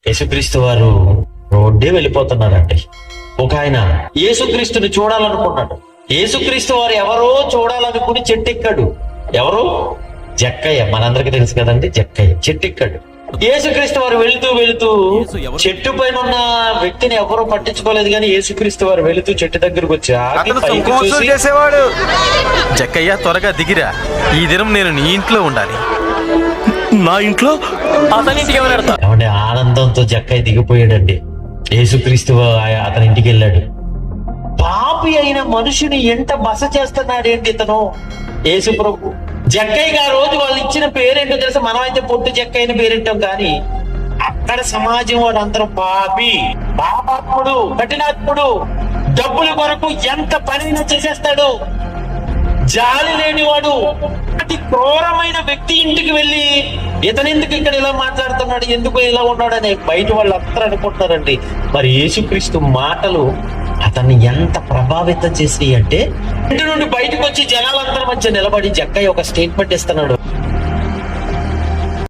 యేసుక్రీస్తు వారు రోడ్డే వెళ్ళిపోతున్నారంటే ఒక ఆయన యేసుక్రీస్తుని చూడాలనుకున్నాడు. యేసుక్రీస్తు వారు ఎవరో చూడాలనుకుని చెట్టెక్కాడు. ఎవరు? జక్కయ్య. మనందరికీ తెలుసు కదండి, జక్కయ్య చెట్టెక్కాడు. యేసుక్రీస్తు వారు వెళుతూ వెళుతూ చెట్టు పైన ఉన్న వ్యక్తిని ఎవరూ పట్టించుకోలేదు, కానీ యేసుక్రీస్తు వారు వెళుతూ చెట్టు దగ్గరకు వచ్చి చేసేవాడు. జక్కయ్య త్వరగా దిగిరా, ఈ దినం నేను నీ ఇంట్లో ఉండాలి. నా ఇంట్లో? అతని ఇంటికి ఎవరు? ఏమంటే ఆనందంతో జక్కయ్య దిగిపోయాడండి. యేసుక్రీస్తు అతని ఇంటికి వెళ్ళాడు. పాపి అయిన మనుషుని ఎంత బస చేస్తున్నాడేంటి ఇతను యేసు ప్రభు. జక్కయ్యకి ఆ రోజు వాళ్ళు ఇచ్చిన పేరేంటో తెలుసా? మనమైతే పొట్టు జక్కయ్యని పేరెట్టాం, కానీ అక్కడ సమాజం వాడు అందరూ పాపి, పాపాత్ముడు, కఠినాత్ముడు, డబ్బుల కొరకు ఎంత పనైనా చేసేస్తాడు, జాలి లేనివాడు, అతి క్రూరమైన వ్యక్తి ఇంటికి వెళ్ళి ఇతను ఎందుకు ఇక్కడ ఇలా మాట్లాడుతున్నాడు, ఎందుకు ఇలా ఉన్నాడు అని బయట వాళ్ళు అందరూ అనుకుంటున్నారండి. మరి యేసుక్రీస్తు మాటలు అతన్ని ఎంత ప్రభావితం చేసి అంటే ఇంటి నుండి బయటకు వచ్చి జనాలందరి మధ్య నిలబడి జక్కయ్య ఒక స్టేట్మెంట్ ఇస్తున్నాడు.